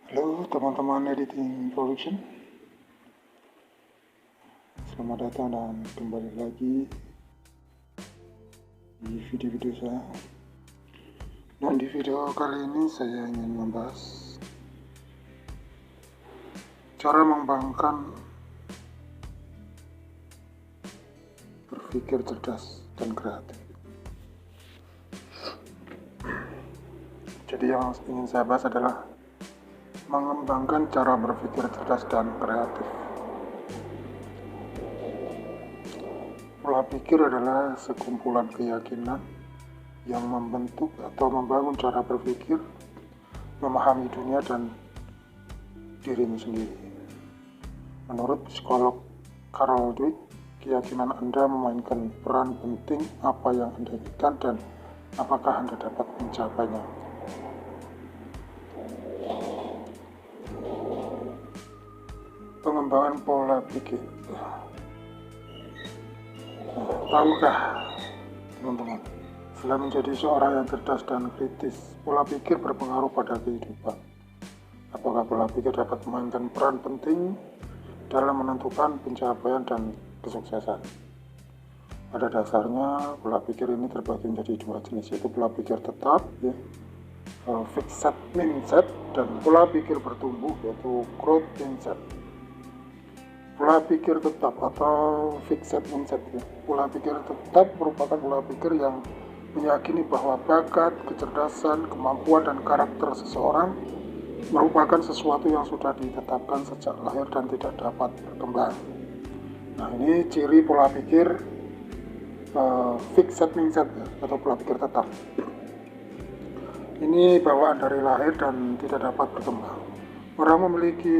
Halo teman-teman editing production, selamat datang dan kembali lagi di video-video saya. Dan di video kali ini saya ingin membahas cara mengembangkan berpikir cerdas dan kreatif. Jadi yang ingin saya bahas adalah mengembangkan cara berpikir cerdas dan kreatif. Pola pikir adalah sekumpulan keyakinan yang membentuk atau membangun cara berpikir, memahami dunia dan dirimu sendiri. Menurut psikolog Carol Dweck, keyakinan Anda memainkan peran penting apa yang Anda inginkan dan apakah Anda dapat mencapainya. Pengembangan pola pikir. Tahukah teman-teman, selain menjadi seorang yang cerdas dan kritis, pola pikir berpengaruh pada kehidupan. Apakah pola pikir dapat memainkan peran penting dalam menentukan pencapaian dan kesuksesan? Pada dasarnya, pola pikir ini terbagi menjadi dua jenis, yaitu pola pikir tetap, fixed mindset, dan pola pikir bertumbuh, yaitu growth mindset. Pola pikir tetap atau fixed mindset, pola pikir tetap merupakan pola pikir yang meyakini bahwa bakat, kecerdasan, kemampuan, dan karakter seseorang merupakan sesuatu yang sudah ditetapkan sejak lahir dan tidak dapat berkembang. Nah, ini ciri pola pikir fixed mindset atau pola pikir tetap. Ini bawaan dari lahir dan tidak dapat berkembang. Orang memiliki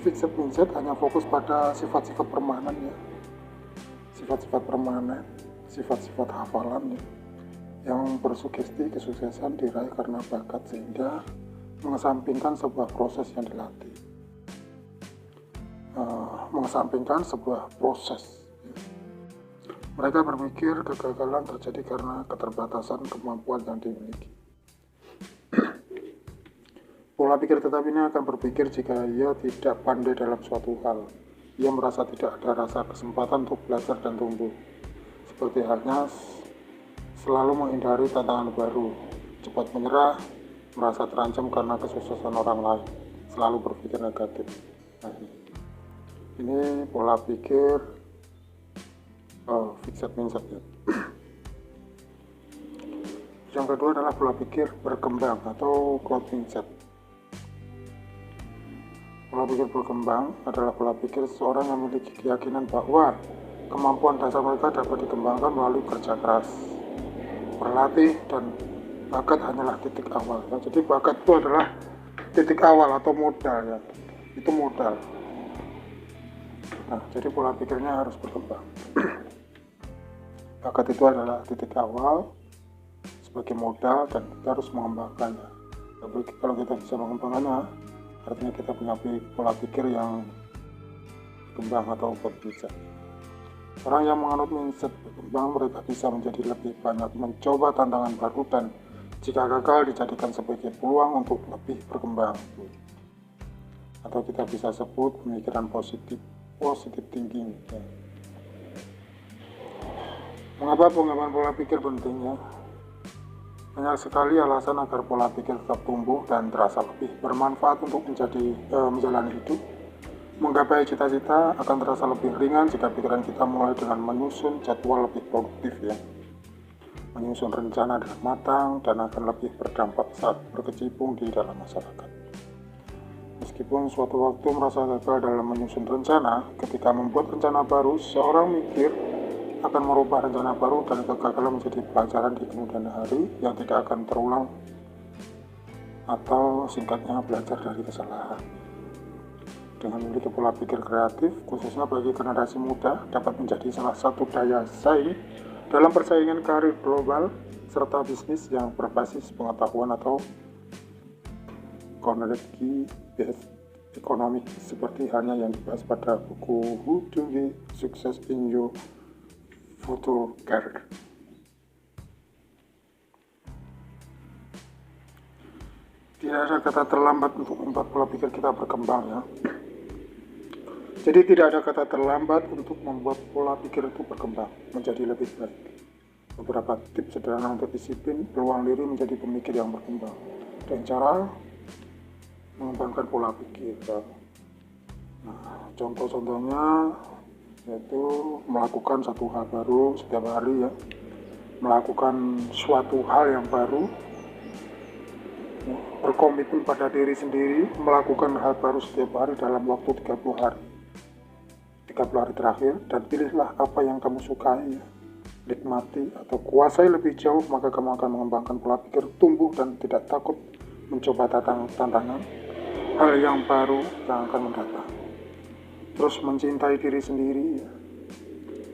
fixed mindset hanya fokus pada sifat-sifat permanen, sifat-sifat permanen, sifat-sifat hafalan yang bersugesti kesuksesan diraih karena bakat, sehingga mengesampingkan sebuah proses yang dilatih, mengesampingkan sebuah proses. Mereka berpikir kegagalan terjadi karena keterbatasan kemampuan yang dimiliki. Pola pikir tetap ini akan berpikir jika ia tidak pandai dalam suatu hal. Ia merasa tidak ada rasa kesempatan untuk belajar dan tumbuh. Seperti halnya selalu menghindari tantangan baru, cepat menyerah, merasa terancam karena kesuksesan orang lain, selalu berpikir negatif. Nah, ini pola pikir fixed mindset. Yang kedua adalah pola pikir berkembang atau growth mindset. Pola pikir berkembang adalah pola pikir seseorang yang memiliki keyakinan bahwa kemampuan dasar mereka dapat dikembangkan melalui kerja keras, berlatih, dan bakat hanyalah titik awal. Jadi bakat itu adalah titik awal atau modal, itu modal. Nah, jadi pola pikirnya harus berkembang. Bakat itu adalah titik awal sebagai modal dan kita harus mengembangkannya. Tapi kalau kita bisa mengembangkannya, artinya kita punya pola pikir yang berkembang atau berbisa. Orang yang menganut mindset berkembang, mereka bisa menjadi lebih banyak mencoba tantangan baru dan jika gagal dijadikan sebagai peluang untuk lebih berkembang. Atau kita bisa sebut pemikiran positive thinking. Mengapa pengembangan pola pikir penting? Banyak sekali alasan agar pola pikir tetap tumbuh dan terasa lebih bermanfaat untuk menjalani hidup. Menggapai cita-cita akan terasa lebih ringan jika pikiran kita mulai dengan menyusun jadwal lebih produktif, menyusun rencana dengan matang dan akan lebih berdampak saat berkecimpung di dalam masyarakat. Meskipun suatu waktu merasa gagal dalam menyusun rencana, ketika membuat rencana baru, seorang mikir akan merubah rencana baru dan kegagalan menjadi pelajaran di kemudian hari yang tidak akan terulang, atau singkatnya belajar dari kesalahan. Dengan memiliki pola pikir kreatif, khususnya bagi generasi muda, dapat menjadi salah satu daya saing dalam persaingan karir global serta bisnis yang berbasis pengetahuan atau knowledge-based economic, seperti halnya yang dibahas pada buku How to Be Success in Your Future Career. Di tidak ada kata terlambat untuk membuat pola pikir kita berkembang ya. Jadi tidak ada kata terlambat untuk membuat pola pikir itu berkembang menjadi lebih baik. Beberapa tips sederhana untuk disiplin peluang diri menjadi pemikir yang berkembang dan cara mengembangkan pola pikir. Nah, contoh-contohnya yaitu melakukan satu hal baru setiap hari ya, melakukan suatu hal yang baru, berkomitmen pada diri sendiri, melakukan hal baru setiap hari dalam waktu 30 hari terakhir, dan pilihlah apa yang kamu sukai ya. Nikmati atau kuasai lebih jauh, maka kamu akan mengembangkan pola pikir tumbuh dan tidak takut mencoba tantangan hal yang baru yang akan mendatang. Terus mencintai diri sendiri ya.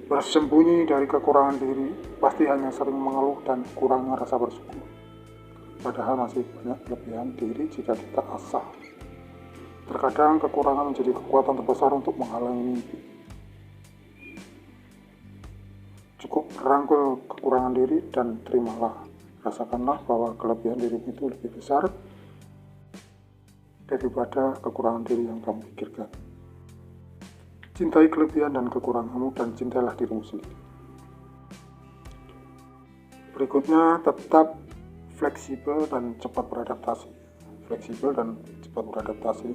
Bersembunyi dari kekurangan diri, pasti hanya sering mengeluh dan kurangnya rasa bersyukur. Padahal masih banyak kelebihan diri jika kita asah. Terkadang kekurangan menjadi kekuatan terbesar untuk menghalangi mimpi. Cukup merangkul kekurangan diri dan terimalah. Rasakanlah bahwa kelebihan dirimu itu lebih besar daripada kekurangan diri yang kamu pikirkan. Cintai kelebihan dan kekuranganmu dan cintailah dirimu sendiri. Berikutnya, tetap fleksibel dan cepat beradaptasi. Fleksibel dan cepat beradaptasi.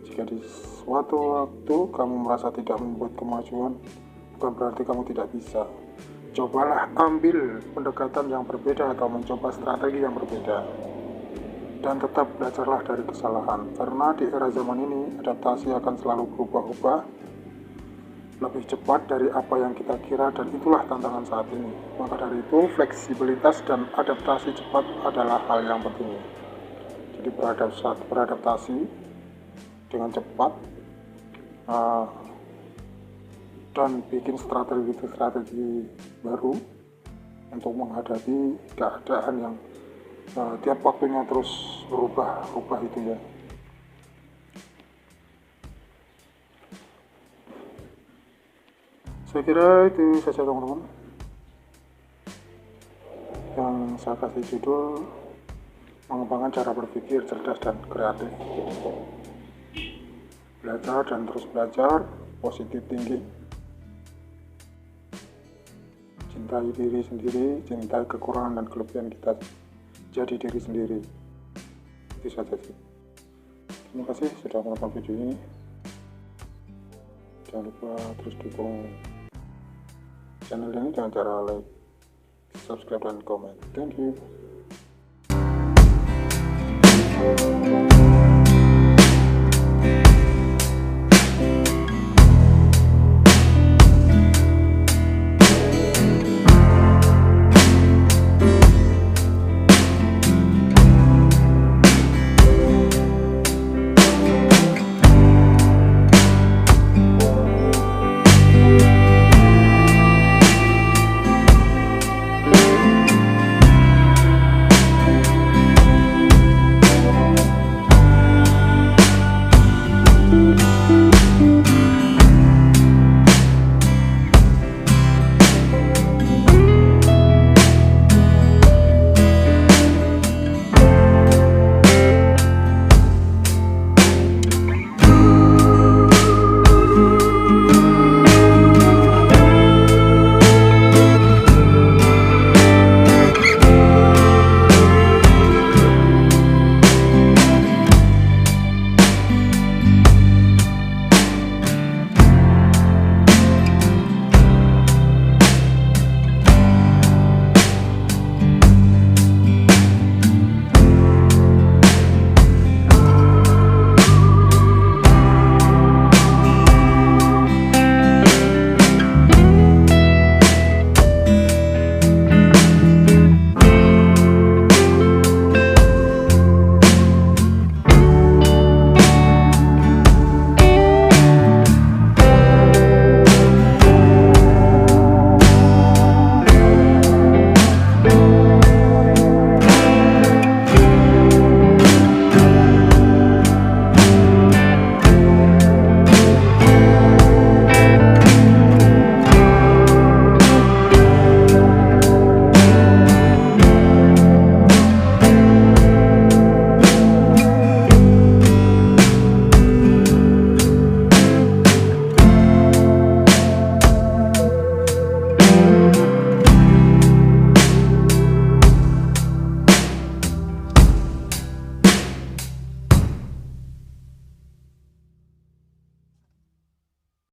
Jika di suatu waktu kamu merasa tidak membuat kemajuan, bukan berarti kamu tidak bisa. Cobalah ambil pendekatan yang berbeda atau mencoba strategi yang berbeda. Dan tetap belajarlah dari kesalahan, karena di era zaman ini adaptasi akan selalu berubah-ubah lebih cepat dari apa yang kita kira, dan itulah tantangan saat ini. Maka dari itu fleksibilitas dan adaptasi cepat adalah hal yang penting. Jadi beradaptasi dengan cepat dan bikin strategi baru untuk menghadapi keadaan yang tiap waktunya terus berubah itu ya. Saya kira itu saja teman-teman yang saya kasih judul mengembangkan cara berpikir cerdas dan kreatif. Belajar dan terus belajar, positif tinggi, cintai diri sendiri, cintai kekurangan dan kelebihan kita, jadi diri sendiri. Itu saja sih. Terima kasih sudah menonton video ini. Jangan lupa terus dukung channel ini dengan cara like, subscribe, dan komen. Thank you.